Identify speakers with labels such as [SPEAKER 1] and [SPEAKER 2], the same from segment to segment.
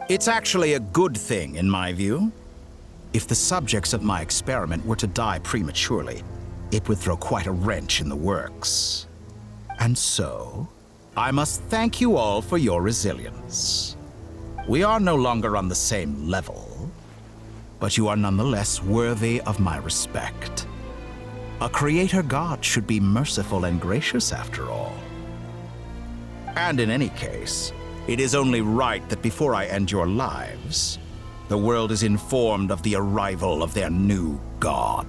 [SPEAKER 1] It's actually a good thing, in my view. If the subjects of my experiment were to die prematurely, it would throw quite a wrench in the works. And so, I must thank you all for your resilience. We are no longer on the same level, but you are nonetheless worthy of my respect. A creator god should be merciful and gracious after all. And in any case, it is only right that before I end your lives, the world is informed of the arrival of their new god.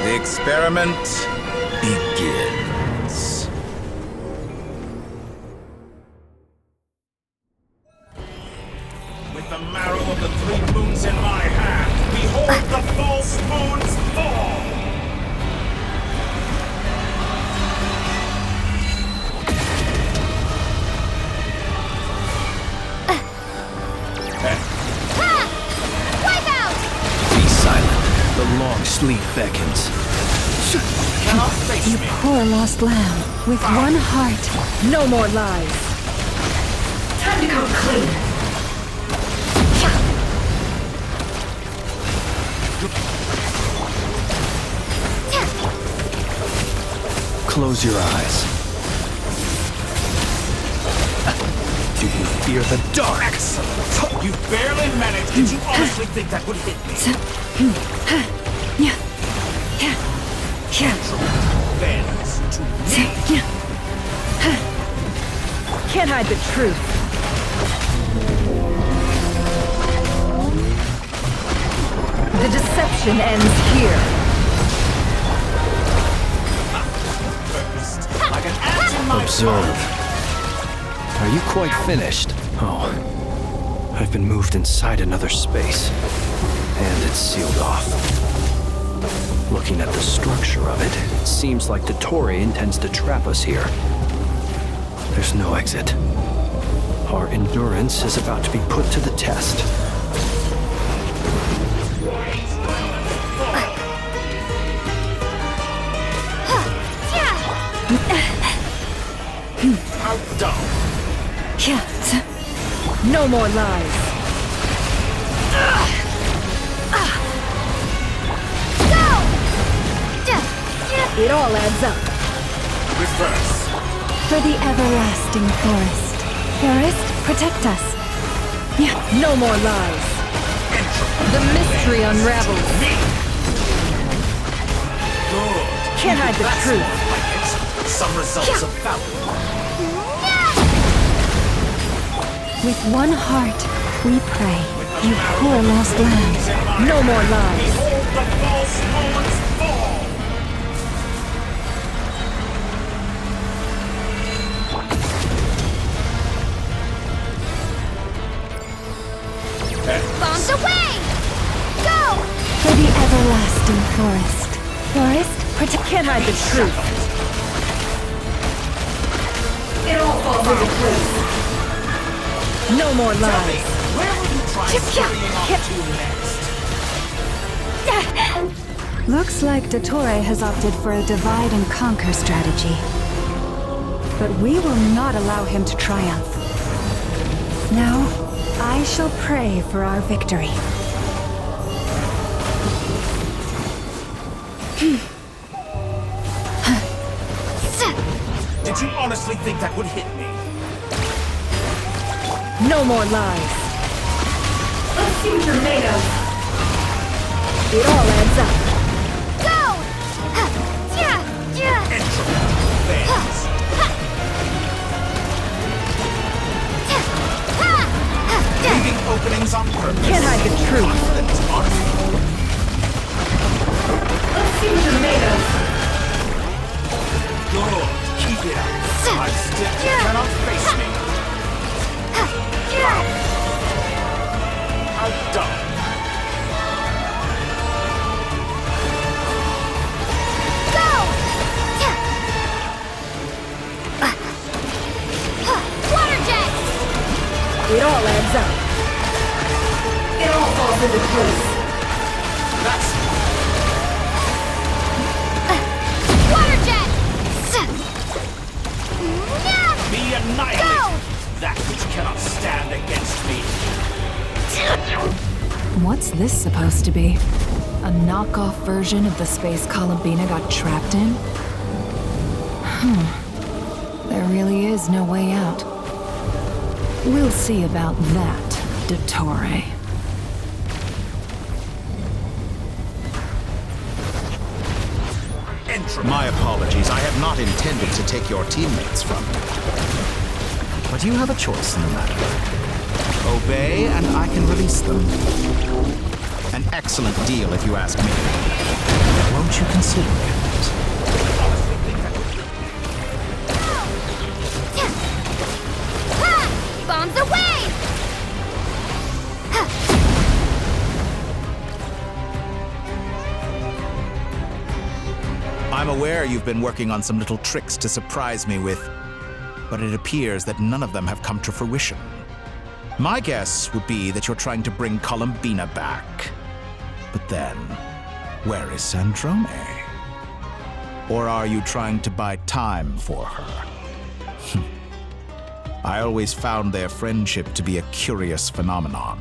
[SPEAKER 1] The experiment begins. With the marrow of the 3 moons in my hand, behold the false moons fall!
[SPEAKER 2] Wipe out!
[SPEAKER 3] Be silent. The long sleep beckons.
[SPEAKER 1] Cannot face
[SPEAKER 4] You
[SPEAKER 1] me!
[SPEAKER 4] poor lost lamb, with one heart. No more lies.
[SPEAKER 2] Time to go clean.
[SPEAKER 3] Close your eyes. Do you fear the dark?
[SPEAKER 1] Excellent! You barely managed. Did you honestly think that would hit me? Bends to me.
[SPEAKER 4] Can't hide the truth. The deception ends here.
[SPEAKER 1] Like an ant in my
[SPEAKER 3] Observe. Are you quite finished? Oh. I've been moved inside another space. And it's sealed off. Looking at the structure of it, it seems like the Torii intends to trap us here. There's no exit. Our endurance is about to be put to the test.
[SPEAKER 1] outdone.
[SPEAKER 4] No more lies. It all adds up.
[SPEAKER 1] Reverse.
[SPEAKER 4] For the everlasting forest. Forest, protect us. No more lies. The mystery unravels.
[SPEAKER 1] Good.
[SPEAKER 4] Can't hide the
[SPEAKER 1] That's
[SPEAKER 4] truth.
[SPEAKER 1] more like it. Some results of value.
[SPEAKER 4] With one heart, we pray. You poor lost lamb. No more lies.
[SPEAKER 1] Behold the false moments fall.
[SPEAKER 2] Bombs away! Go!
[SPEAKER 4] For the everlasting forest. Forest, protect. Can't hide the truth.
[SPEAKER 2] It all falls into place.
[SPEAKER 4] No more lies.
[SPEAKER 1] Where will you try scurrying off to next?
[SPEAKER 4] Looks like Dottore has opted for a divide and conquer strategy. But we will not allow him to triumph. Now, I shall pray for our victory.
[SPEAKER 1] Did you honestly think that would hit me?
[SPEAKER 4] No more lies.
[SPEAKER 2] Let's see what you're made of.
[SPEAKER 4] It all adds up.
[SPEAKER 2] Go! Yeah!
[SPEAKER 1] Leaving openings on purpose.
[SPEAKER 4] Can't hide the truth.
[SPEAKER 1] Confident army.
[SPEAKER 2] Let's see what you're made of.
[SPEAKER 1] Good. Keep it up. I'm still cannot face me. Outdone.
[SPEAKER 2] Go! Water jet!
[SPEAKER 4] It all adds up.
[SPEAKER 2] It all falls into place.
[SPEAKER 1] That's
[SPEAKER 2] Water jet!
[SPEAKER 1] be annihilated.
[SPEAKER 2] Go!
[SPEAKER 1] That which cannot stand against me.
[SPEAKER 4] What's this supposed to be? A knockoff version of the space Columbina got trapped in? There really is no way out. We'll see about that, Dottore.
[SPEAKER 1] My apologies. I have not intended to take your teammates from you. But you have a choice in the matter. Obey, and I can release them. An excellent deal, if you ask me. Won't you consider it?
[SPEAKER 2] Bombs away!
[SPEAKER 1] I'm aware you've been working on some little tricks to surprise me with, but it appears that none of them have come to fruition. My guess would be that you're trying to bring Columbina back. But then, where is Sandrone? Or are you trying to buy time for her? I always found their friendship to be a curious phenomenon.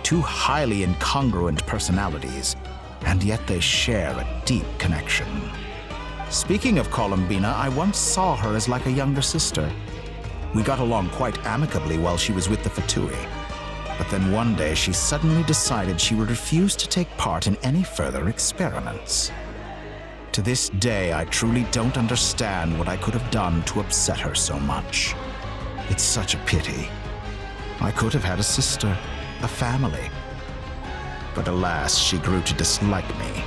[SPEAKER 1] Two highly incongruent personalities, and yet they share a deep connection. Speaking of Columbina, I once saw her as like a younger sister. We got along quite amicably while she was with the Fatui. But then one day she suddenly decided she would refuse to take part in any further experiments. To this day, I truly don't understand what I could have done to upset her so much. It's such a pity. I could have had a sister, a family. But alas, she grew to dislike me.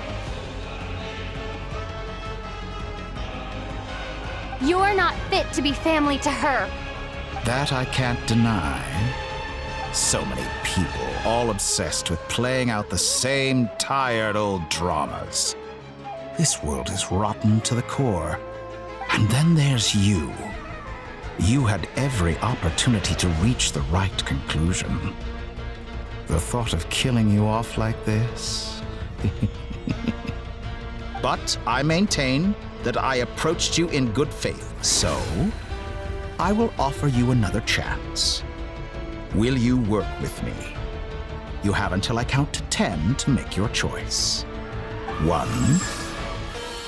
[SPEAKER 2] You're not fit to be family to her.
[SPEAKER 1] That I can't deny. So many people, all obsessed with playing out the same tired old dramas. This world is rotten to the core. And then there's you. You had every opportunity to reach the right conclusion. The thought of killing you off like this? But I maintain that I approached you in good faith, so I will offer you another chance. Will you work with me? You have until I count to 10 to make your choice. 1,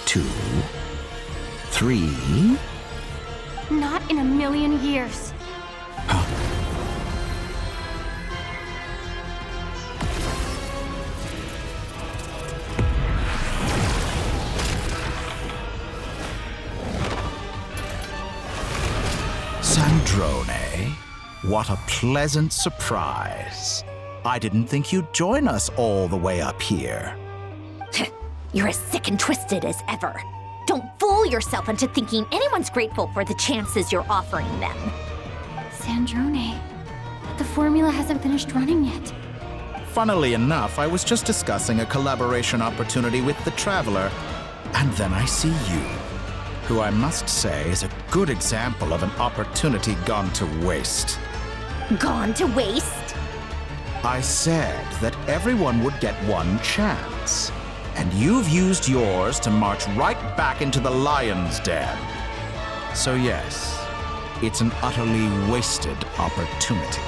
[SPEAKER 1] 2, 3.
[SPEAKER 2] Not in a million years.
[SPEAKER 1] Sandrone, what a pleasant surprise. I didn't think you'd join us all the way up here.
[SPEAKER 5] You're as sick and twisted as ever. Don't fool yourself into thinking anyone's grateful for the chances you're offering them.
[SPEAKER 2] Sandrone, the formula hasn't finished running yet.
[SPEAKER 1] Funnily enough, I was just discussing a collaboration opportunity with the Traveler, and then I see you, who I must say is a good example of an opportunity gone to waste.
[SPEAKER 5] Gone to waste?
[SPEAKER 1] I said that everyone would get one chance, and you've used yours to march right back into the lion's den. So yes, it's an utterly wasted opportunity.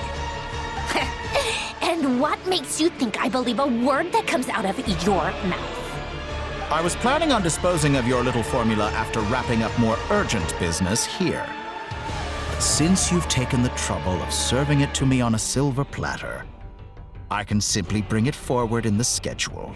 [SPEAKER 5] And what makes you think I believe a word that comes out of your mouth?
[SPEAKER 1] I was planning on disposing of your little formula after wrapping up more urgent business here. But since you've taken the trouble of serving it to me on a silver platter, I can simply bring it forward in the schedule.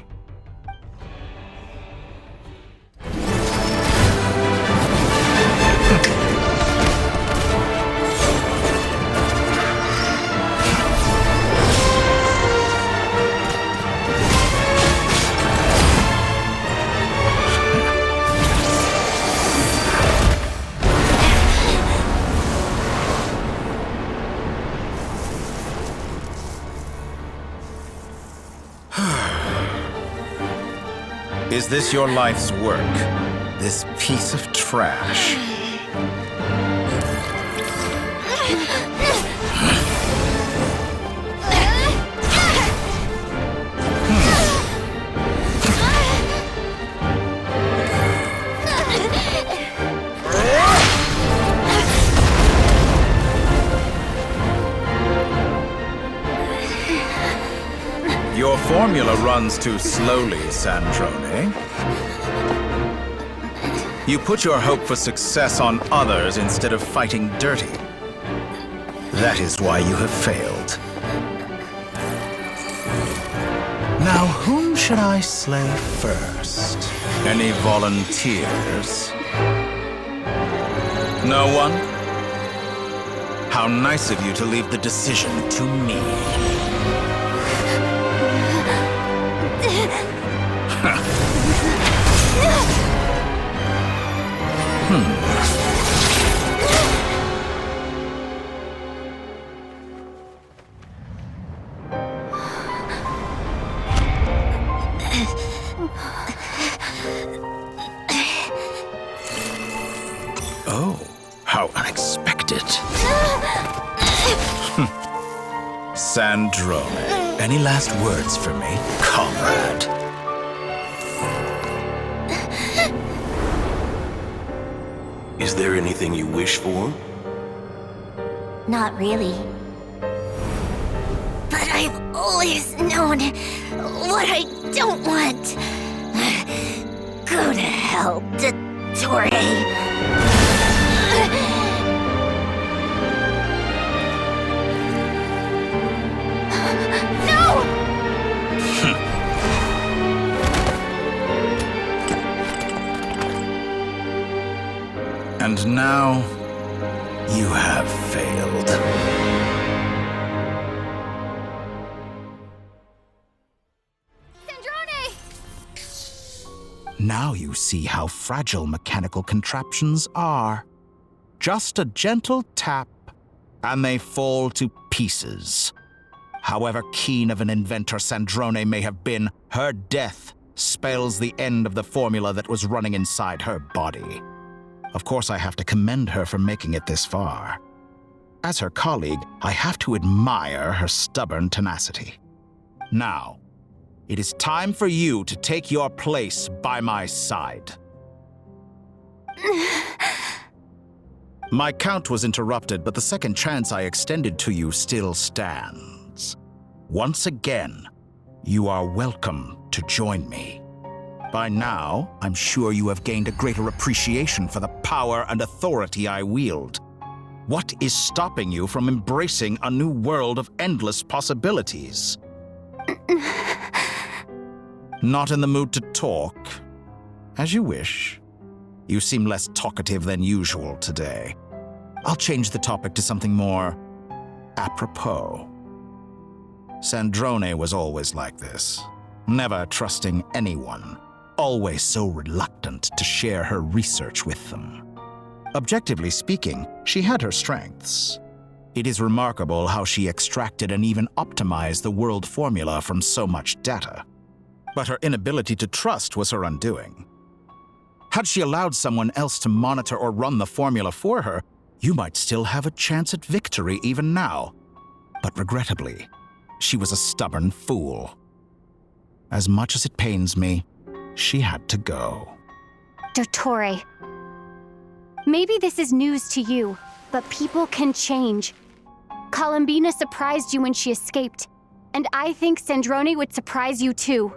[SPEAKER 1] Is this your life's work? This piece of trash? Your formula runs too slowly, Sandrone. You put your hope for success on others instead of fighting dirty. That is why you have failed. Now, whom should I slay first? Any volunteers? No one? How nice of you to leave the decision to me. Oh, how unexpected. Sandrone, any last words for me, comrade?
[SPEAKER 6] Is there anything you wish for?
[SPEAKER 5] Not really. But I've always known what I don't want. Go to hell, Dottore.
[SPEAKER 1] And now, you have failed.
[SPEAKER 2] Sandrone!
[SPEAKER 1] Now you see how fragile mechanical contraptions are. Just a gentle tap, and they fall to pieces. However keen of an inventor Sandrone may have been, her death spells the end of the formula that was running inside her body. Of course, I have to commend her for making it this far. As her colleague, I have to admire her stubborn tenacity. Now, it is time for you to take your place by my side. My count was interrupted, but the second chance I extended to you still stands. Once again, you are welcome to join me. By now, I'm sure you have gained a greater appreciation for the power and authority I wield. What is stopping you from embracing a new world of endless possibilities? Not in the mood to talk? As you wish. You seem less talkative than usual today. I'll change the topic to something more apropos. Sandrone was always like this, never trusting anyone. Always so reluctant to share her research with them. Objectively speaking, she had her strengths. It is remarkable how she extracted and even optimized the world formula from so much data. But her inability to trust was her undoing. Had she allowed someone else to monitor or run the formula for her, you might still have a chance at victory even now. But regrettably, she was a stubborn fool. As much as it pains me, she had to go.
[SPEAKER 2] Dottore. Maybe this is news to you, but people can change. Columbina surprised you when she escaped, and I think Sandrone would surprise you too.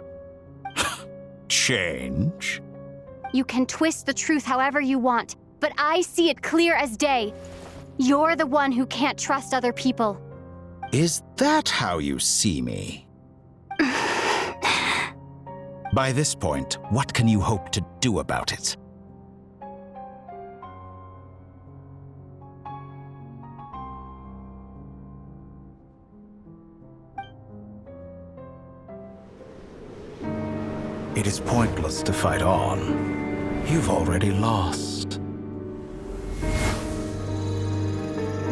[SPEAKER 1] Change?
[SPEAKER 2] You can twist the truth however you want, but I see it clear as day. You're the one who can't trust other people.
[SPEAKER 1] Is that how you see me? By this point, what can you hope to do about it? It is pointless to fight on. You've already lost.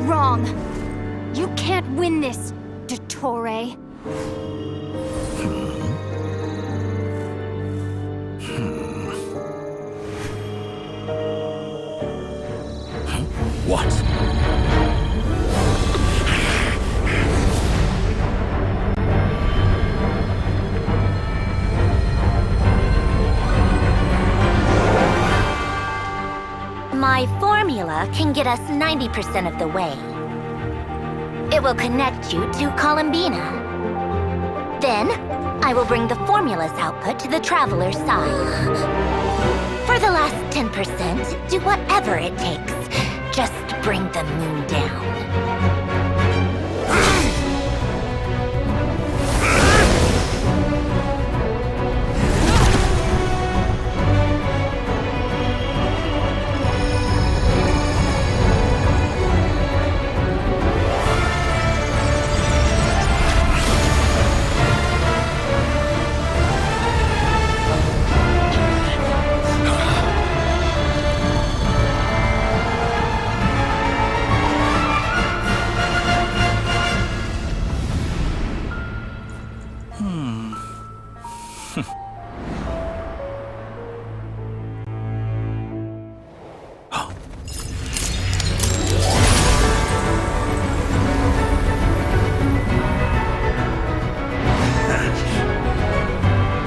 [SPEAKER 2] Wrong. You can't win this, Dottore.
[SPEAKER 1] What?
[SPEAKER 5] My formula can get us 90% of the way. It will connect you to Columbina. Then, I will bring the formula's output to the Traveler's side. For the last 10%, do whatever it takes. Just bring the moon down.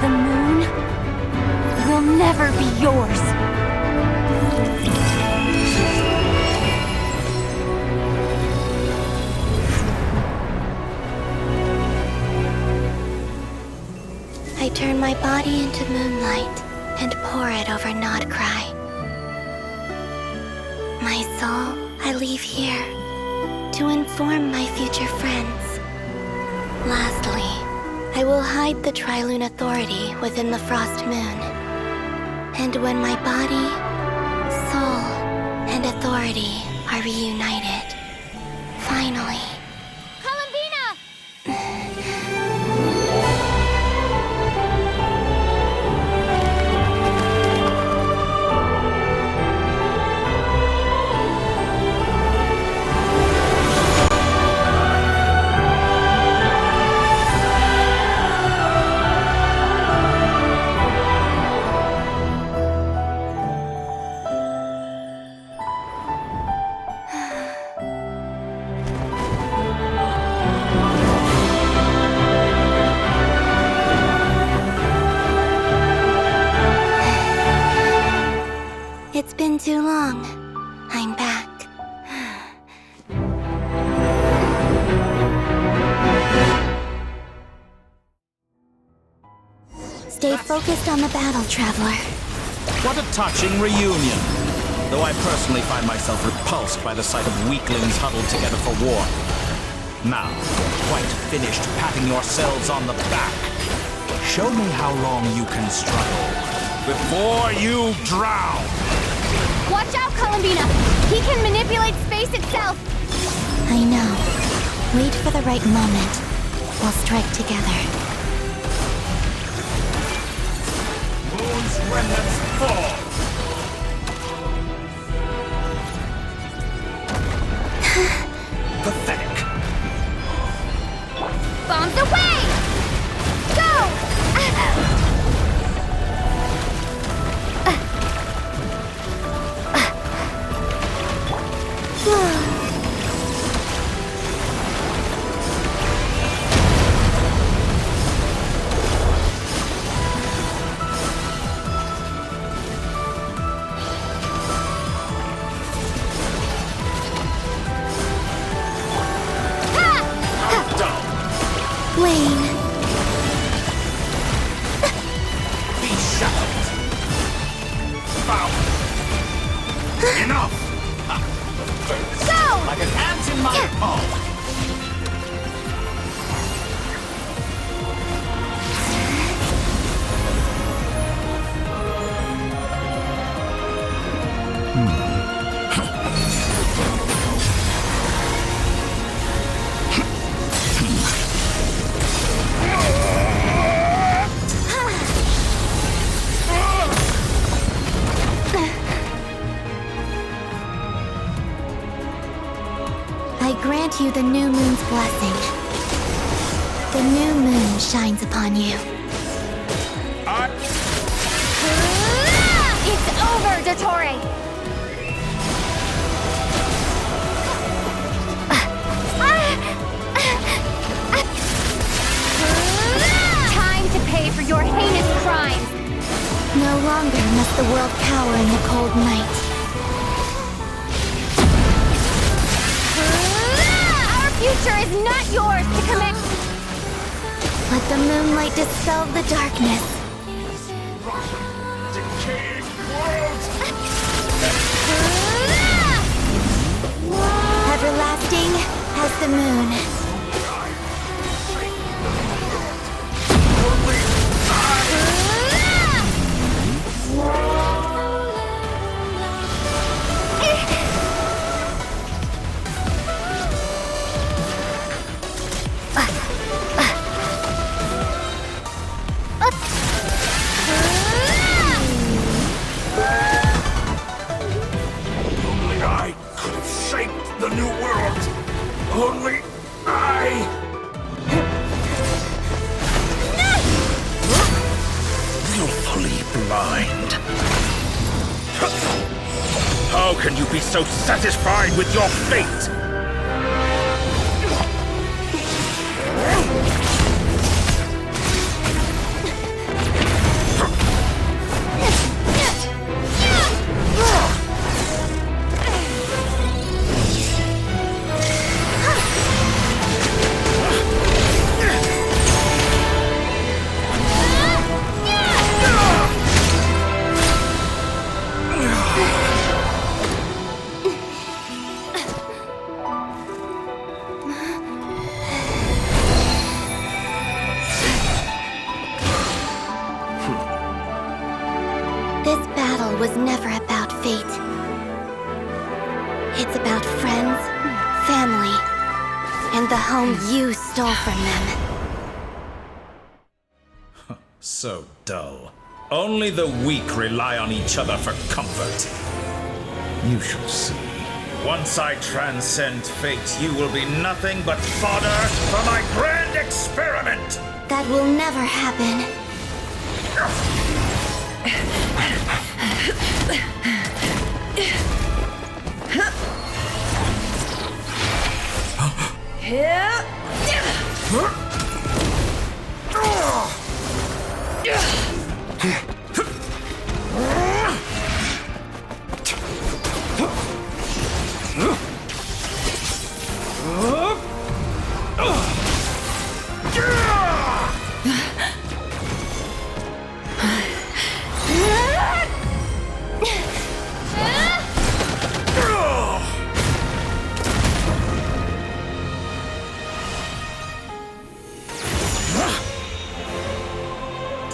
[SPEAKER 2] The moon will never be yours.
[SPEAKER 7] I turn my body into moonlight and pour it over Nodcry. My soul I leave here to inform my future friends. Lastly, I will hide the Trilune Authority within the Frost Moon. And when my body, soul, and authority are reunited, finally... It's been too long. I'm back. Stay focused on the battle, Traveler.
[SPEAKER 1] What a touching reunion. Though I personally find myself repulsed by the sight of weaklings huddled together for war. Now, you're quite finished patting yourselves on the back. Show me how long you can struggle before you drown.
[SPEAKER 2] Watch out, Columbina! He can manipulate space itself!
[SPEAKER 7] I know. Wait for the right moment. We'll strike together.
[SPEAKER 1] Moon's remnants fall! Pathetic.
[SPEAKER 2] Bombs away! Go!
[SPEAKER 7] Wayne.
[SPEAKER 1] Be shackled. Foul. Enough.
[SPEAKER 2] Go!
[SPEAKER 1] Like an ant in my paw.
[SPEAKER 7] I grant you the new moon's blessing. The new moon shines upon you.
[SPEAKER 2] It's over, Dottore! pay for your heinous crimes!
[SPEAKER 7] No longer must the world cower in the cold night.
[SPEAKER 2] Our future is not yours to commit!
[SPEAKER 7] Let the moonlight dispel the darkness.
[SPEAKER 6] Decaying world!
[SPEAKER 7] Everlasting as the moon.
[SPEAKER 6] Only I could have shaped the new world. Only I. Willfully blind. How can you be so satisfied with your fate?
[SPEAKER 7] This battle was never about fate. It's about friends, family, and the home you stole from them.
[SPEAKER 1] So dull. Only the weak rely on each other for comfort. You shall see. Once I transcend fate, you will be nothing but fodder for my grand experiment!
[SPEAKER 7] That will never happen.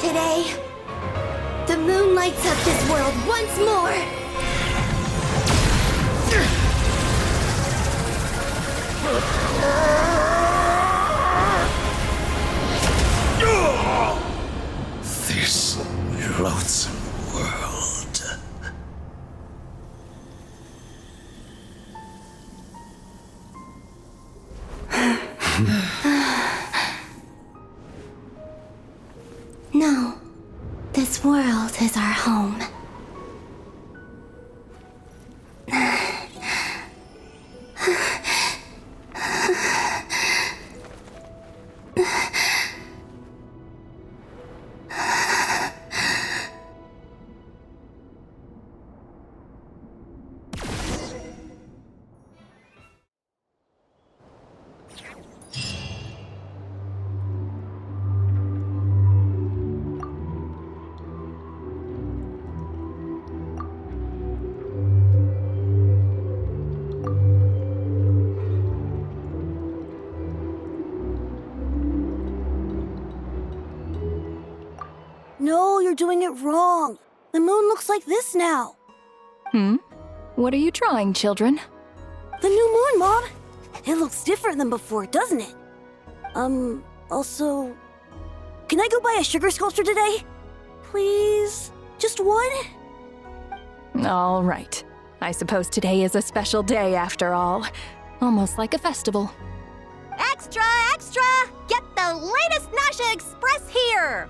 [SPEAKER 7] Today, the moon lights up this world once more.
[SPEAKER 1] This loathsome world.
[SPEAKER 7] No, this world is our home.
[SPEAKER 8] No, you're doing it wrong. The moon looks like this now.
[SPEAKER 4] What are you drawing, children?
[SPEAKER 8] The new moon, Mom. It looks different than before, doesn't it? Also, can I go buy a sugar sculpture today? Please? Just one?
[SPEAKER 4] All right. I suppose today is a special day after all. Almost like a festival.
[SPEAKER 5] Extra, extra! Get the latest Nasha Express here!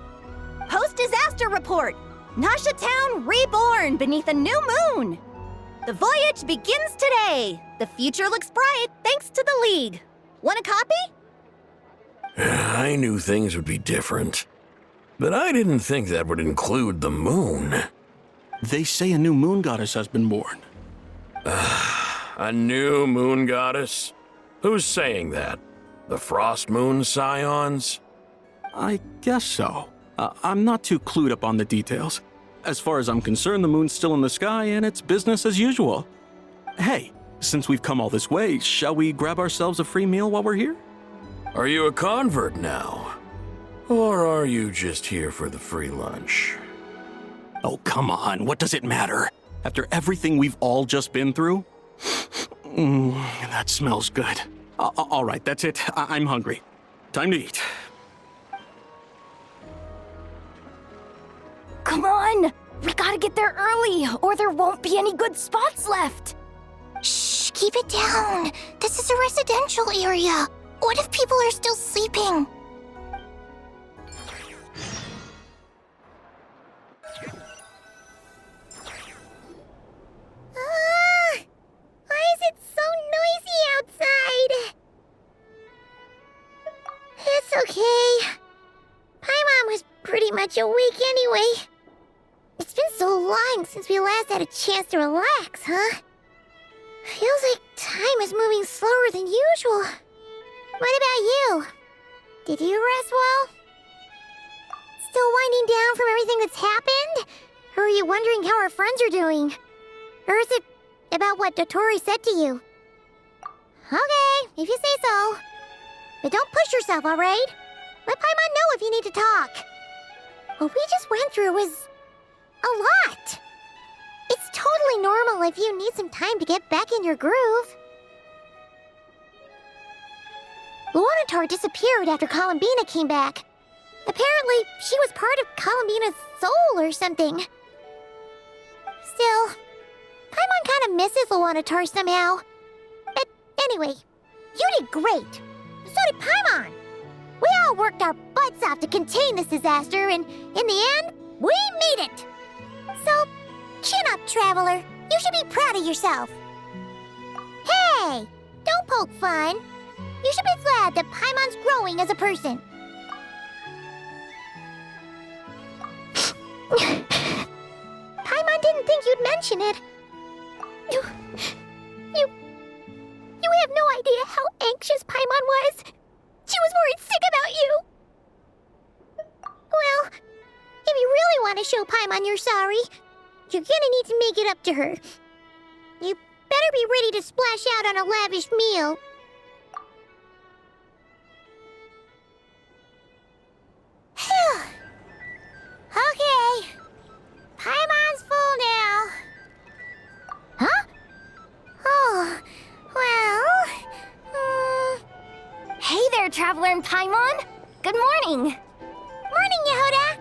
[SPEAKER 5] Post-disaster report! Nasha Town reborn beneath a new moon! The voyage begins today! The future looks bright thanks to the League. Want a copy?
[SPEAKER 6] I knew things would be different. But I didn't think that would include the moon.
[SPEAKER 9] They say a new moon goddess has been born.
[SPEAKER 6] A new moon goddess? Who's saying that? The Frost Moon Scions?
[SPEAKER 9] I guess so. I'm not too clued up on the details. As far as I'm concerned, the moon's still in the sky and it's business as usual. Hey, since we've come all this way, shall we grab ourselves a free meal while we're here?
[SPEAKER 6] Are you a convert now? Or are you just here for the free lunch?
[SPEAKER 9] Oh, come on. What does it matter? After everything we've all just been through? That smells good. All right, that's it. I'm hungry. Time to eat.
[SPEAKER 2] Come on! We gotta get there early, or there won't be any good spots left!
[SPEAKER 7] Shh, keep it down. This is a residential area. What if people are still sleeping? Why is it so noisy outside? It's okay. Paimon was pretty much awake anyway. It's been so long since we last had a chance to relax, huh? Feels like time is moving slower than usual. What about you? Did you rest well? Still winding down from everything that's happened? Or are you wondering how our friends are doing? Or is it about what Dotori said to you? Okay, if you say so. But don't push yourself, alright? Let Paimon know if you need to talk. What we just went through was a lot. It's totally normal if you need some time to get back in your groove. Luonatar disappeared after Columbina came back. Apparently, she was part of Columbina's soul or something. Still, Paimon kind of misses Luonatar somehow. But anyway, you did great. So did Paimon. We all worked our butts off to contain this disaster, and in the end, we made it. So, chin up, Traveler. You should be proud of yourself. Hey, don't poke fun. You should be glad that Paimon's growing as a person. Paimon didn't think you'd mention it. You have no idea how anxious Paimon was. She was worried sick about you. Well, if you really want to show Paimon you're sorry, you're gonna need to make it up to her. You better be ready to splash out on a lavish meal. Okay. Paimon's full now. Huh? Oh, well...
[SPEAKER 2] Hey there, Traveler and Paimon! Good morning!
[SPEAKER 7] Morning, Yehoda!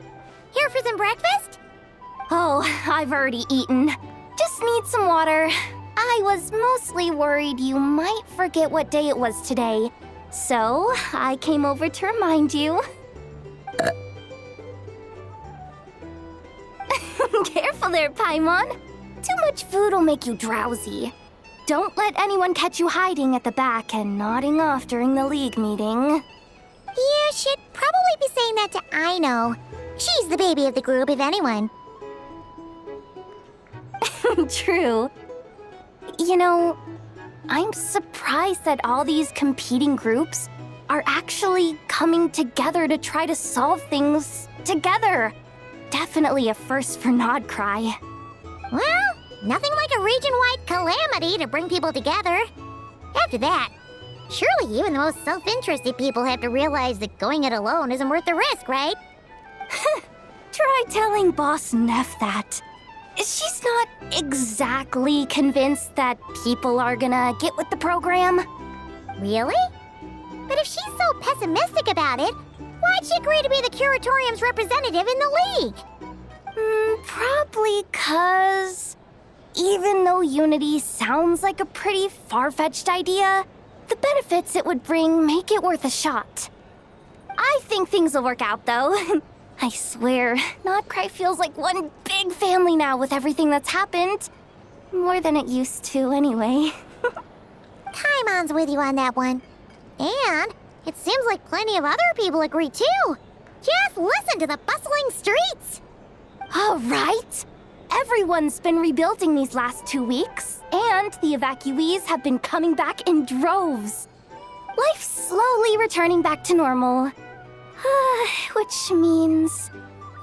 [SPEAKER 7] Here for some breakfast?
[SPEAKER 2] Oh, I've already eaten. Just need some water. I was mostly worried you might forget what day it was today. So, I came over to remind you. Careful there, Paimon. Too much food will make you drowsy. Don't let anyone catch you hiding at the back and nodding off during the league meeting.
[SPEAKER 7] Yeah, she'd probably be saying that to Aino. She's the baby of the group, if anyone.
[SPEAKER 2] True. You know, I'm surprised that all these competing groups are actually coming together to try to solve things together. Definitely a first for Nodcry.
[SPEAKER 7] Well, nothing like a region-wide calamity to bring people together. After that, surely even the most self-interested people have to realize that going it alone isn't worth the risk, right?
[SPEAKER 2] Try telling Boss Neff that. She's not exactly convinced that people are gonna get with the program.
[SPEAKER 7] Really? But if she's so pessimistic about it, why'd she agree to be the Curatorium's representative in the league?
[SPEAKER 2] Probably 'cause even though Unity sounds like a pretty far-fetched idea, the benefits it would bring make it worth a shot. I think things will work out, though. I swear, Nodcry feels like one big family now with everything that's happened. More than it used to, anyway.
[SPEAKER 7] Paimon's with you on that one. And it seems like plenty of other people agree, too.
[SPEAKER 5] Just listen to the bustling streets!
[SPEAKER 2] All right. Everyone's been rebuilding these last 2 weeks, and the evacuees have been coming back in droves. Life's slowly returning back to normal. Which means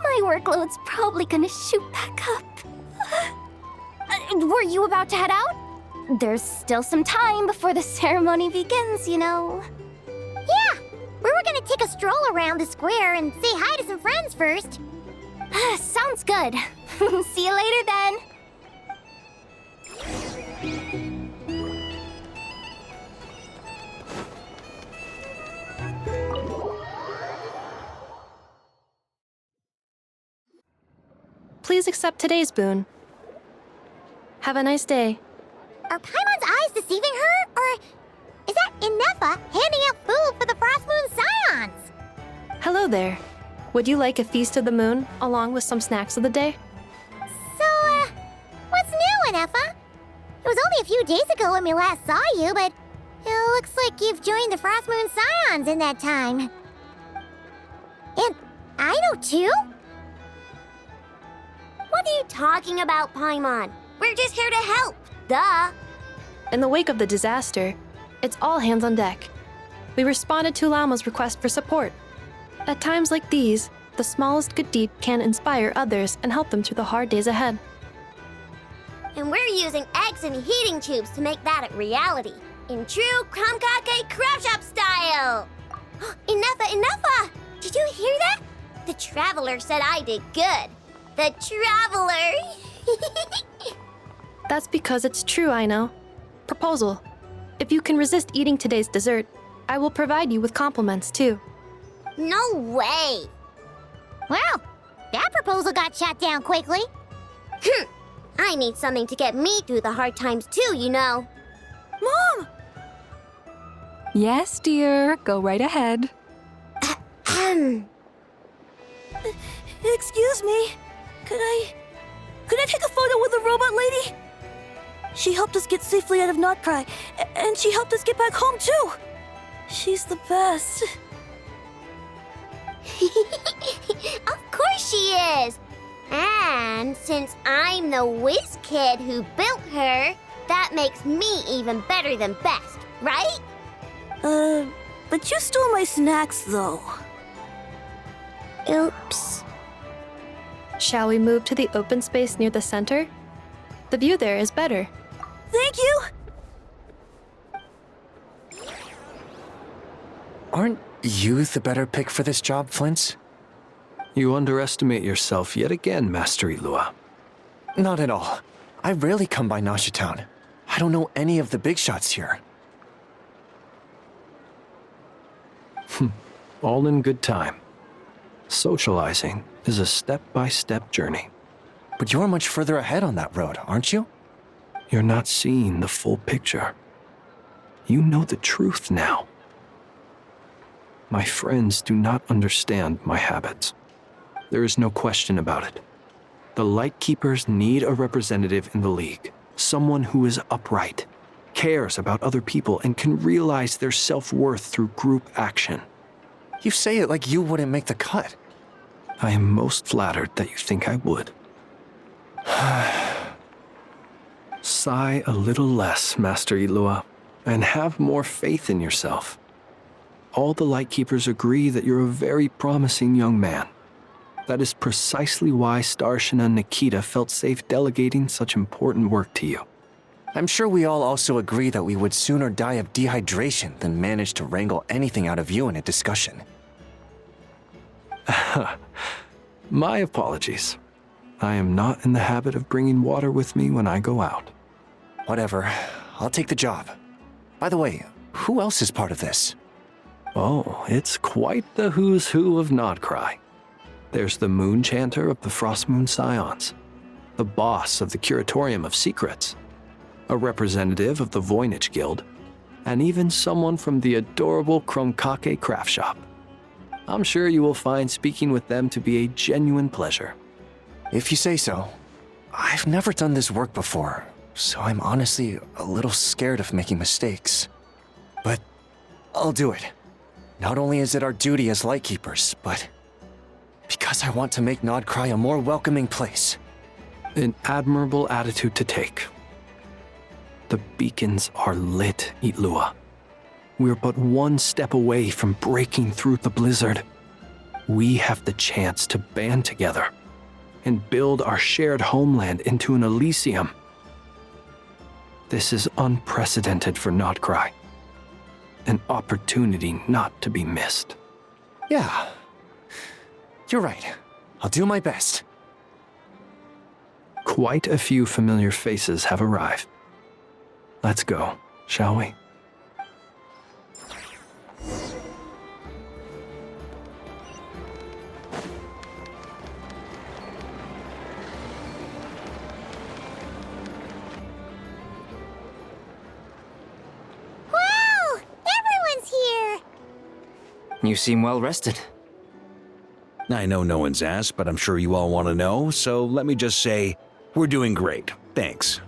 [SPEAKER 2] my workload's probably gonna shoot back up. Were you about to head out? There's still some time before the ceremony begins, you know.
[SPEAKER 5] Yeah, we were gonna take a stroll around the square and say hi to some friends first.
[SPEAKER 2] Sounds good. See you later then.
[SPEAKER 10] Please accept today's boon. Have a nice day.
[SPEAKER 5] Are Paimon's eyes deceiving her? Or is that Inefa handing out food for the Frost Moon Scions?
[SPEAKER 10] Hello there. Would you like a feast of the moon, along with some snacks of the day?
[SPEAKER 5] So, what's new, Inefa? It was only a few days ago when we last saw you, but it looks like you've joined the Frost Moon Scions in that time. And I know too? What are you talking about, Paimon? We're just here to help. Duh.
[SPEAKER 10] In the wake of the disaster, it's all hands on deck. We responded to Lama's request for support. At times like these, the smallest good deed can inspire others and help them through the hard days ahead.
[SPEAKER 5] And we're using eggs and heating tubes to make that a reality. In true Kromkake Craft Shop style! Inefa! Did you hear that? The Traveler said I did good. The Traveler!
[SPEAKER 10] That's because it's true, I know. Proposal. If you can resist eating today's dessert, I will provide you with compliments too.
[SPEAKER 5] No way! Well, that proposal got shot down quickly. I need something to get me through the hard times too, you know.
[SPEAKER 4] Mom! Yes, dear. Go right ahead.
[SPEAKER 8] Excuse me. Could I take a photo with the robot lady? She helped us get safely out of Notcry, and she helped us get back home too. She's the best.
[SPEAKER 5] Of course she is! And since I'm the whiz kid who built her, that makes me even better than best, right?
[SPEAKER 8] But you stole my snacks though.
[SPEAKER 5] Oops.
[SPEAKER 10] Shall we move to the open space near the center? The view there is better.
[SPEAKER 8] Thank you!
[SPEAKER 11] Aren't you the better pick for this job, Flint?
[SPEAKER 3] You underestimate yourself yet again, Master Ilua.
[SPEAKER 11] Not at all. I rarely come by Nasha Town. I don't know any of the big shots here.
[SPEAKER 3] All in good time. Socializing is a step-by-step journey.
[SPEAKER 11] But you're much further ahead on that road, aren't you?
[SPEAKER 3] You're not seeing the full picture. You know the truth now. My friends do not understand my habits. There is no question about it. The Lightkeepers need a representative in the League. Someone who is upright, cares about other people, and can realize their self-worth through group action.
[SPEAKER 11] You say it like you wouldn't make the cut.
[SPEAKER 3] I am most flattered that you think I would. Sigh a little less, Master Ilua, and have more faith in yourself. All the Lightkeepers agree that you're a very promising young man. That is precisely why Starshina Nikita felt safe delegating such important work to you.
[SPEAKER 11] I'm sure we all also agree that we would sooner die of dehydration than manage to wrangle anything out of you in a discussion.
[SPEAKER 3] My apologies. I am not in the habit of bringing water with me when I go out.
[SPEAKER 11] Whatever. I'll take the job. By the way, who else is part of this?
[SPEAKER 3] Oh, it's quite the who's who of Nodcry. There's the Moon Chanter of the Frost Moon Scions, the boss of the Curatorium of Secrets, a representative of the Voynich Guild, and even someone from the adorable Kromkake Craft Shop. I'm sure you will find speaking with them to be a genuine pleasure.
[SPEAKER 11] If you say so. I've never done this work before, so I'm honestly a little scared of making mistakes. But I'll do it. Not only is it our duty as Lightkeepers, but Because I want to make Nodcry a more welcoming place.
[SPEAKER 3] An admirable attitude to take. The beacons are lit, Itlua. We're but one step away from breaking through the blizzard. We have the chance to band together and build our shared homeland into an Elysium. This is unprecedented for Nodcry. An opportunity not to be missed.
[SPEAKER 11] Yeah. You're right. I'll do my best.
[SPEAKER 3] Quite a few familiar faces have arrived. Let's go, shall we?
[SPEAKER 5] Wow! Everyone's here!
[SPEAKER 12] You seem well rested.
[SPEAKER 1] I know no one's asked, but I'm sure you all want to know, so let me just say, we're doing great. Thanks.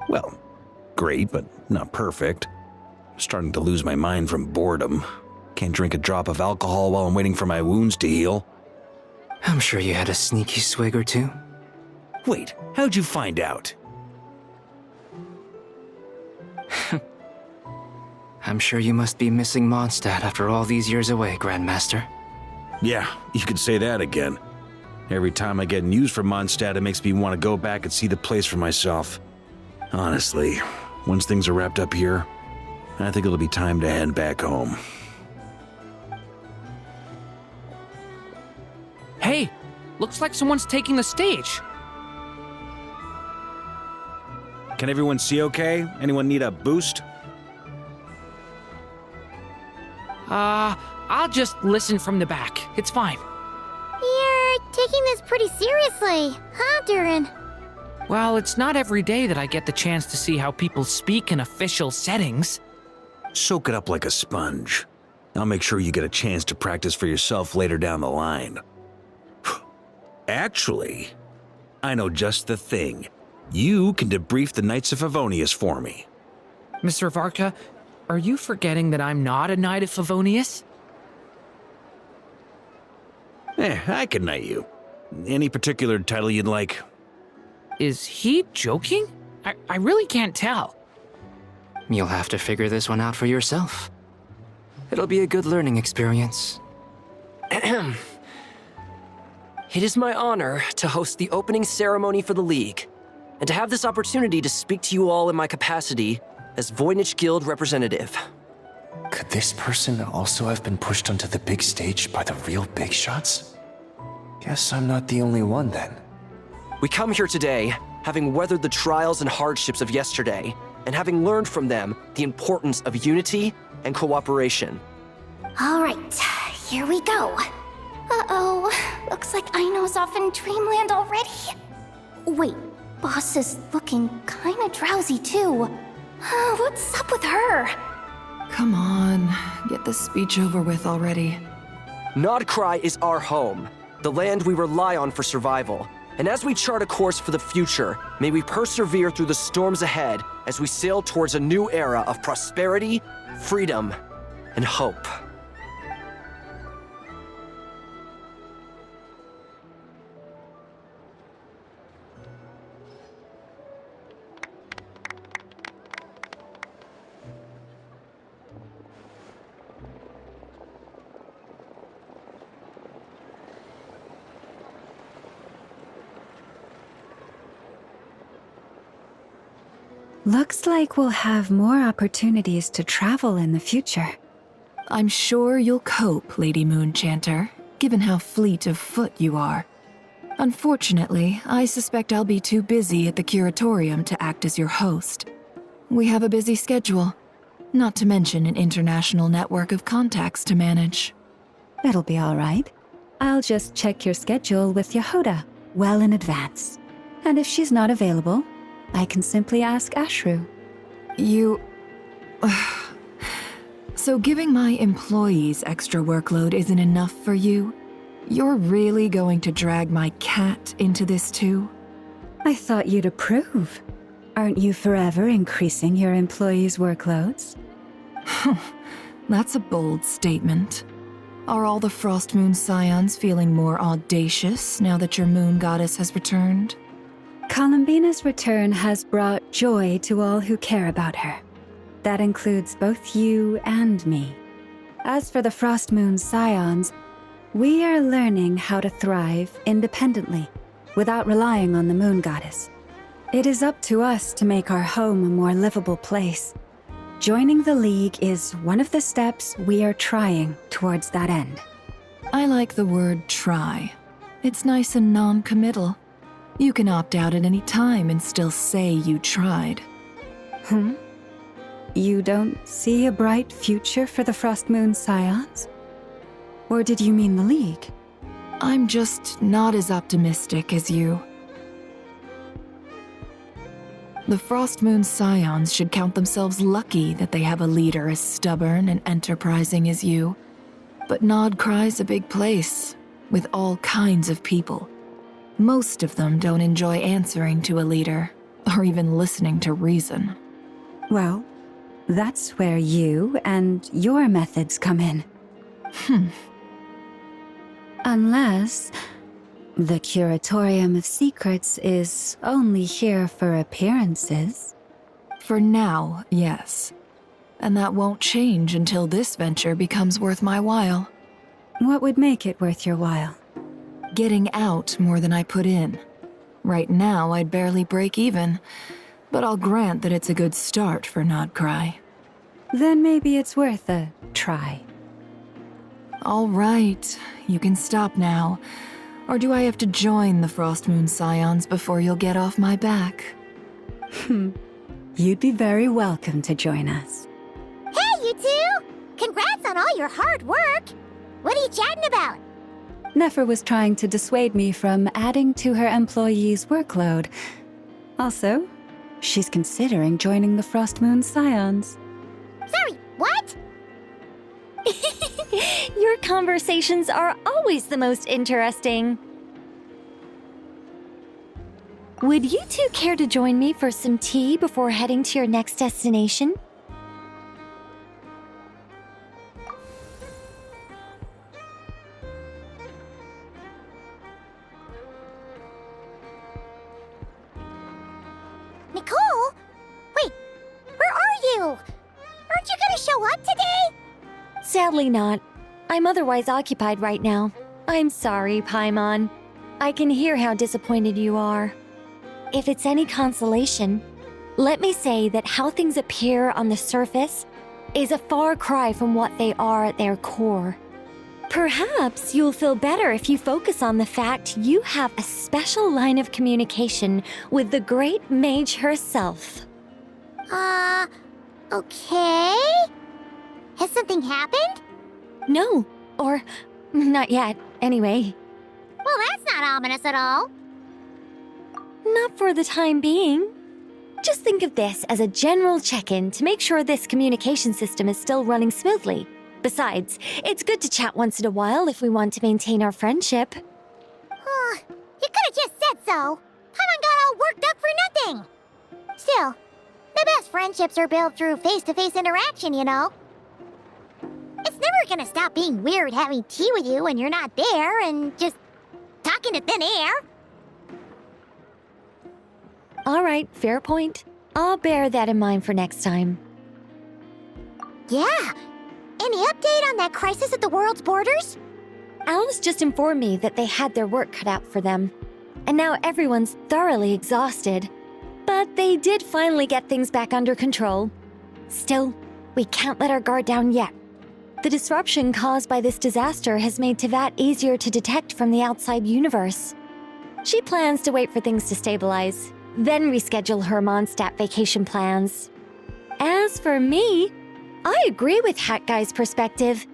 [SPEAKER 1] Well, great, but not perfect. I'm starting to lose my mind from boredom. Can't drink a drop of alcohol while I'm waiting for my wounds to heal.
[SPEAKER 12] I'm sure you had a sneaky swig or two.
[SPEAKER 1] Wait, how'd you find out?
[SPEAKER 12] I'm sure you must be missing Mondstadt after all these years away, Grandmaster.
[SPEAKER 1] Yeah, you could say that again. Every time I get news from Mondstadt, it makes me want to go back and see the place for myself. Honestly, once things are wrapped up here, I think it'll be time to head back home.
[SPEAKER 13] Hey, looks like someone's taking the stage.
[SPEAKER 1] Can everyone see okay? Anyone need a boost?
[SPEAKER 13] I'll just listen from the back. It's fine.
[SPEAKER 5] You're taking this pretty seriously, huh, Durin?
[SPEAKER 13] Well, it's not every day that I get the chance to see how people speak in official settings.
[SPEAKER 1] Soak it up like a sponge. I'll make sure you get a chance to practice for yourself later down the line. Actually, I know just the thing. You can debrief the Knights of Favonius for me.
[SPEAKER 13] Mr. Varka, are you forgetting that I'm not a Knight of Favonius?
[SPEAKER 1] I can knight you. Any particular title you'd like?
[SPEAKER 13] Is he joking? I really can't tell.
[SPEAKER 12] You'll have to figure this one out for yourself. It'll be a good learning experience.
[SPEAKER 14] It is my honor to host the opening ceremony for the League, and to have this opportunity to speak to you all in my capacity as Voynich Guild representative.
[SPEAKER 11] Could this person also have been pushed onto the big stage by the real big shots? Guess I'm not the only one then.
[SPEAKER 14] We come here today, having weathered the trials and hardships of yesterday, and having learned from them the importance of unity and cooperation.
[SPEAKER 7] All right, here we go. Uh-oh, looks like Aino's off in Dreamland already. Wait, Boss is looking kinda drowsy too. What's up with her?
[SPEAKER 15] Come on, get this speech over with already.
[SPEAKER 14] Nodcry is our home, the land we rely on for survival. And as we chart a course for the future, may we persevere through the storms ahead as we sail towards a new era of prosperity, freedom, and hope.
[SPEAKER 4] Looks like we'll have more opportunities to travel in the future.
[SPEAKER 15] I'm sure you'll cope, Lady Moonchanter, given how fleet of foot you are. Unfortunately, I suspect I'll be too busy at the Curatorium to act as your host. We have a busy schedule, not to mention an international network of contacts to manage.
[SPEAKER 4] That'll be all right. I'll just check your schedule with Yehoda well in advance. And if she's not available, I can simply ask Ashru.
[SPEAKER 15] You... So giving my employees extra workload isn't enough for you? You're really going to drag my cat into this too?
[SPEAKER 4] I thought you'd approve. Aren't you forever increasing your employees' workloads?
[SPEAKER 15] That's a bold statement. Are all the Frost Moon Scions feeling more audacious now that your moon goddess has returned?
[SPEAKER 4] Columbina's return has brought joy to all who care about her. That includes both you and me. As for the Frost Moon Scions, we are learning how to thrive independently, without relying on the moon goddess. It is up to us to make our home a more livable place. Joining the League is one of the steps we are trying towards that end.
[SPEAKER 15] I like the word try. It's nice and non-committal. You can opt out at any time and still say you tried.
[SPEAKER 4] You don't see a bright future for the Frost Moon Scions? Or did you mean the League?
[SPEAKER 15] I'm just not as optimistic as you. The Frost Moon Scions should count themselves lucky that they have a leader as stubborn and enterprising as you. But Nodcry's a big place, with all kinds of people. Most of them don't enjoy answering to a leader, or even listening to reason.
[SPEAKER 4] Well, that's where you and your methods come in. Unless the Curatorium of Secrets is only here for appearances.
[SPEAKER 15] For now, yes. And that won't change until this venture becomes worth my while.
[SPEAKER 4] What would make it worth your while?
[SPEAKER 15] Getting out more than I put in. Right now, I'd barely break even, but I'll grant that it's a good start for Nodcry.
[SPEAKER 4] Then maybe it's worth a try.
[SPEAKER 15] All right, you can stop now. Or do I have to join the Frost Moon Scions before you'll get off my back?
[SPEAKER 4] You'd be very welcome to join us.
[SPEAKER 5] Hey, you two! Congrats on all your hard work! What are you chatting about?
[SPEAKER 4] Nefer was trying to dissuade me from adding to her employees' workload. Also, she's considering joining the Frost Moon Scions.
[SPEAKER 5] Sorry, what?
[SPEAKER 2] Your conversations are always the most interesting. Would you two care to join me for some tea before heading to your next destination?
[SPEAKER 5] Nicole? Wait, where are you? Aren't you gonna show up today?
[SPEAKER 2] Sadly not. I'm otherwise occupied right now. I'm sorry, Paimon. I can hear how disappointed you are. If it's any consolation, let me say that how things appear on the surface is a far cry from what they are at their core. Perhaps you'll feel better if you focus on the fact you have a special line of communication with the great mage herself.
[SPEAKER 5] Okay? Has something happened?
[SPEAKER 2] No, or not yet, anyway.
[SPEAKER 5] Well, that's not ominous at all.
[SPEAKER 2] Not for the time being. Just think of this as a general check-in to make sure this communication system is still running smoothly. Besides, it's good to chat once in a while if we want to maintain our friendship.
[SPEAKER 5] You could have just said so. Paimon got all worked up for nothing. Still, the best friendships are built through face-to-face interaction, you know. It's never gonna stop being weird having tea with you when you're not there and just talking to thin air.
[SPEAKER 2] All right, fair point. I'll bear that in mind for next time.
[SPEAKER 5] Yeah. Any update on that crisis at the world's borders?
[SPEAKER 2] Alice just informed me that they had their work cut out for them. And now everyone's thoroughly exhausted. But they did finally get things back under control. Still, we can't let our guard down yet. The disruption caused by this disaster has made Teyvat easier to detect from the outside universe. She plans to wait for things to stabilize, then reschedule her Mondstadt vacation plans. As for me, I agree with Hat Guy's perspective.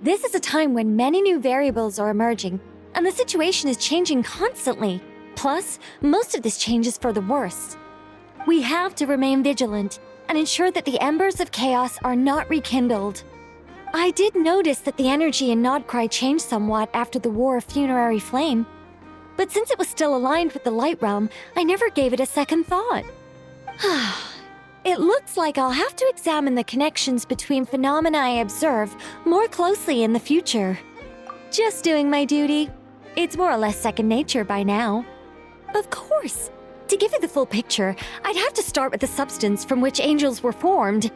[SPEAKER 2] This is a time when many new variables are emerging, and the situation is changing constantly. Plus, most of this change is for the worse. We have to remain vigilant and ensure that the embers of chaos are not rekindled. I did notice that the energy in Nodcry changed somewhat after the War of Funerary Flame, but since it was still aligned with the Light Realm, I never gave it a second thought.
[SPEAKER 16] It looks like I'll have to examine the connections between phenomena I observe more closely in the future. Just doing my duty. It's more or less second nature by now. Of course. To give you the full picture, I'd have to start with the substance from which angels were formed.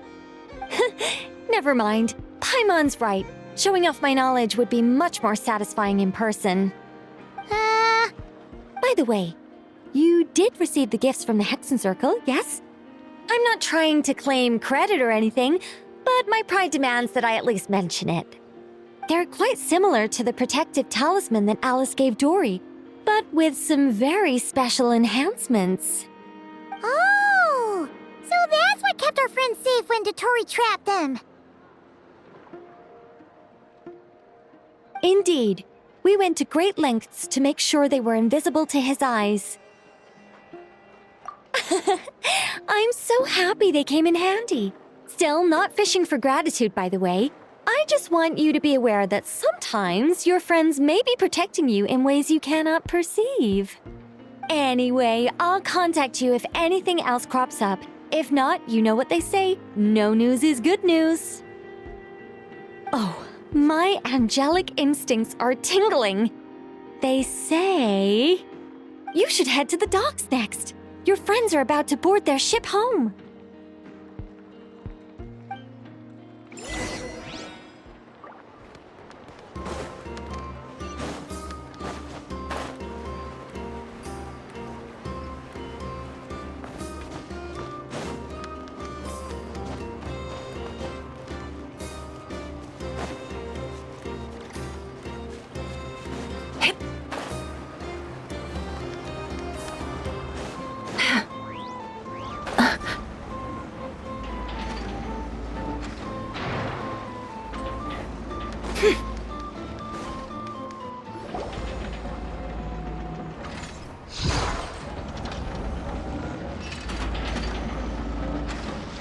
[SPEAKER 16] Never mind. Paimon's right. Showing off my knowledge would be much more satisfying in person. By the way, you did receive the gifts from the Hexen Circle, yes? I'm not trying to claim credit or anything, but my pride demands that I at least mention it. They're quite similar to the protective talisman that Alice gave Dory, but with some very special enhancements.
[SPEAKER 17] Oh! So that's what kept our friends safe when Dotori trapped them!
[SPEAKER 16] Indeed. We went to great lengths to make sure they were invisible to his eyes. I'm so happy they came in handy. Still, not fishing for gratitude, by the way. I just want you to be aware that sometimes your friends may be protecting you in ways you cannot perceive. Anyway, I'll contact you if anything else crops up. If not, you know what they say, no news is good news. Oh, my angelic instincts are tingling. They say you should head to the docks next. Your friends are about to board their ship home.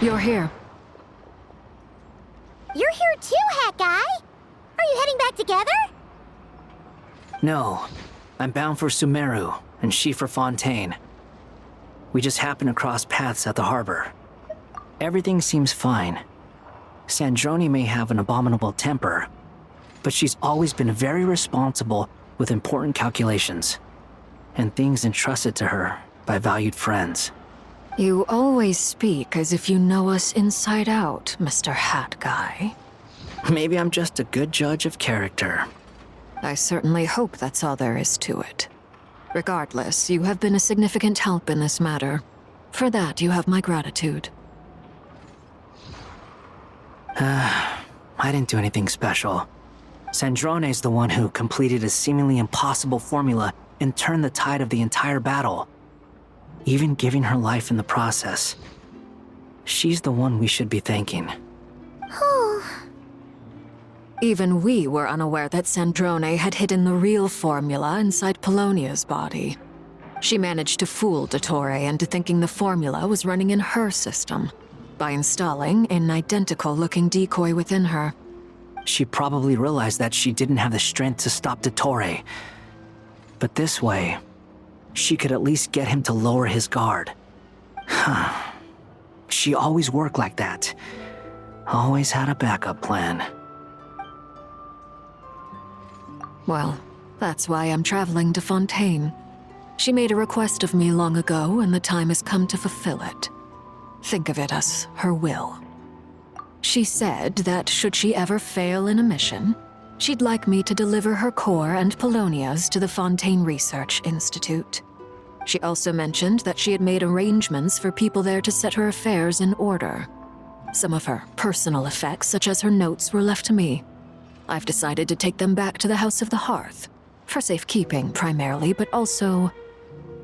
[SPEAKER 15] You're here.
[SPEAKER 17] You're here too, Hat Guy! Are you heading back together?
[SPEAKER 12] No. I'm bound for Sumeru, and she for Fontaine. We just happened to cross paths at the harbor. Everything seems fine. Sandrone may have an abominable temper, but she's always been very responsible with important calculations, and things entrusted to her by valued friends.
[SPEAKER 15] You always speak as if you know us inside out, Mr. Hat Guy.
[SPEAKER 12] Maybe I'm just a good judge of character.
[SPEAKER 15] I certainly hope that's all there is to it. Regardless, you have been a significant help in this matter. For that, you have my gratitude.
[SPEAKER 12] I didn't do anything special. Sandrone's the one who completed a seemingly impossible formula and turned the tide of the entire battle, even giving her life in the process. She's the one we should be thanking.
[SPEAKER 15] Even we were unaware that Sandrone had hidden the real formula inside Polonia's body. She managed to fool Dottore into thinking the formula was running in her system by installing an identical-looking decoy within her.
[SPEAKER 12] She probably realized that she didn't have the strength to stop Dottore. But this way, she could at least get him to lower his guard. She always worked like that. Always had a backup plan.
[SPEAKER 15] Well, that's why I'm traveling to Fontaine. She made a request of me long ago, and the time has come to fulfill it. Think of it as her will. She said that should she ever fail in a mission, she'd like me to deliver her core and Polonia's to the Fontaine Research Institute. She also mentioned that she had made arrangements for people there to set her affairs in order. Some of her personal effects, such as her notes, were left to me. I've decided to take them back to the House of the Hearth, for safekeeping primarily, but also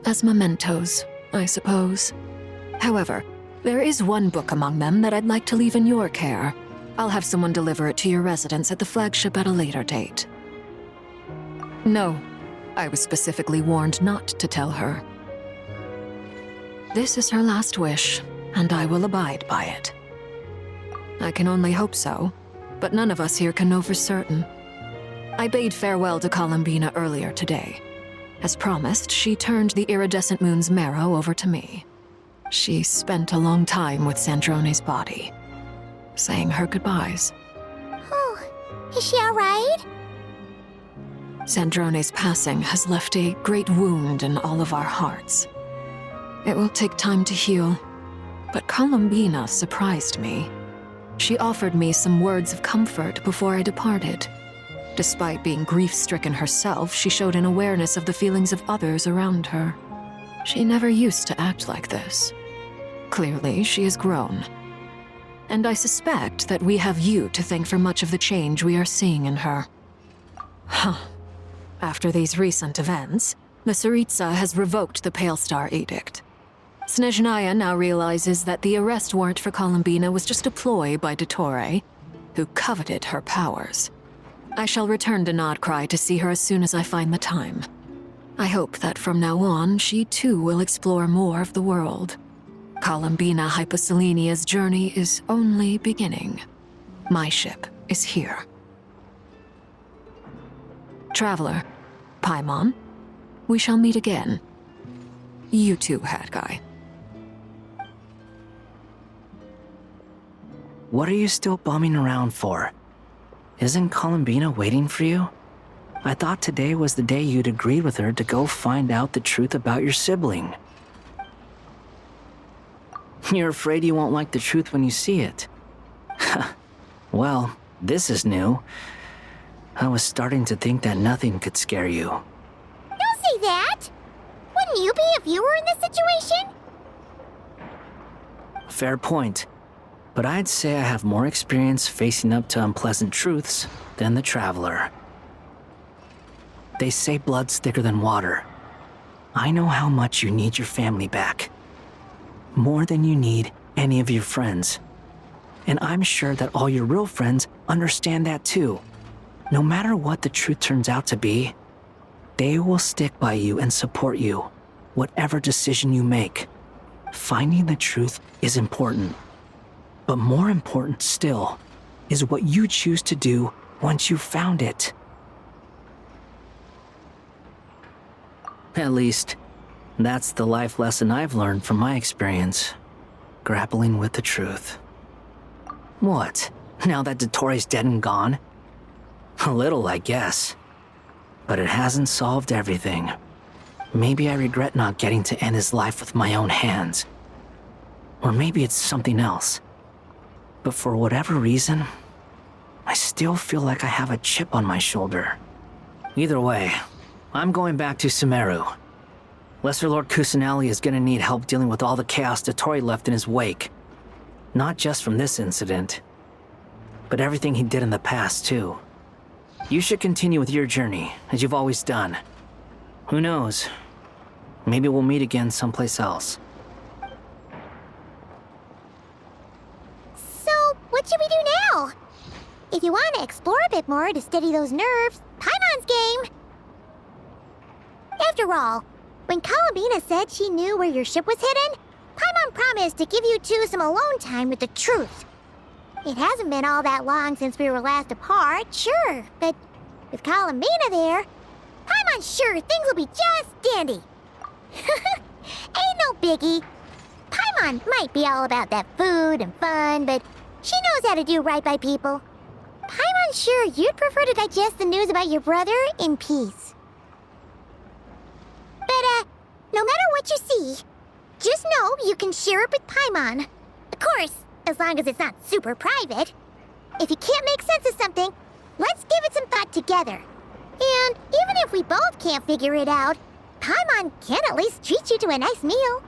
[SPEAKER 15] as mementos, I suppose. However, there is one book among them that I'd like to leave in your care. I'll have someone deliver it to your residence at the flagship at a later date. No, I was specifically warned not to tell her. This is her last wish, and I will abide by it. I can only hope so, but none of us here can know for certain. I bade farewell to Columbina earlier today. As promised, she turned the iridescent moon's marrow over to me. She spent a long time with Sandrone's body, saying her goodbyes.
[SPEAKER 17] Oh, is she alright?
[SPEAKER 15] Sandrone's passing has left a great wound in all of our hearts. It will take time to heal, but Columbina surprised me. She offered me some words of comfort before I departed. Despite being grief-stricken herself, she showed an awareness of the feelings of others around her. She never used to act like this. Clearly, she has grown. And I suspect that we have you to thank for much of the change we are seeing in her. Huh. After these recent events, the Tsaritsa has revoked the Pale Star Edict. Snezhnaya now realizes that the arrest warrant for Columbina was just a ploy by Dottore, who coveted her powers. I shall return to Nodcry to see her as soon as I find the time. I hope that from now on, she too will explore more of the world. Columbina Hyposelenia's journey is only beginning. My ship is here. Traveler, Paimon, we shall meet again. You too, Hat Guy.
[SPEAKER 12] What are you still bumming around for? Isn't Columbina waiting for you? I thought today was the day you'd agreed with her to go find out the truth about your sibling. You're afraid you won't like the truth when you see it. Well, this is new. I was starting to think that nothing could scare you.
[SPEAKER 17] Don't say that! Wouldn't you be if you were in this situation?
[SPEAKER 12] Fair point. But I'd say I have more experience facing up to unpleasant truths than the Traveler. They say blood's thicker than water. I know how much you need your family back. More than you need any of your friends. And I'm sure that all your real friends understand that too. No matter what the truth turns out to be, they will stick by you and support you, whatever decision you make. Finding the truth is important. But more important still is what you choose to do once you've found it. At least, that's the life lesson I've learned from my experience, grappling with the truth. What, now that Dottore's dead and gone? A little, I guess. But it hasn't solved everything. Maybe I regret not getting to end his life with my own hands. Or maybe it's something else. But for whatever reason, I still feel like I have a chip on my shoulder. Either way, I'm going back to Sumeru. Lesser Lord Kusanali is gonna need help dealing with all the chaos Dottore left in his wake. Not just from this incident, but everything he did in the past too. You should continue with your journey, as you've always done. Who knows? Maybe we'll meet again someplace else.
[SPEAKER 17] What should we do now? If you want to explore a bit more to steady those nerves, Paimon's game! After all, when Columbina said she knew where your ship was hidden, Paimon promised to give you two some alone time with the truth. It hasn't been all that long since we were last apart, sure, but with Columbina there, Paimon's sure things will be just dandy. Ain't no biggie. Paimon might be all about that food and fun, but she knows how to do right by people. Paimon's sure you'd prefer to digest the news about your brother in peace. But, no matter what you see, just know you can share it with Paimon. Of course, as long as it's not super private. If you can't make sense of something, let's give it some thought together. And even if we both can't figure it out, Paimon can at least treat you to a nice meal.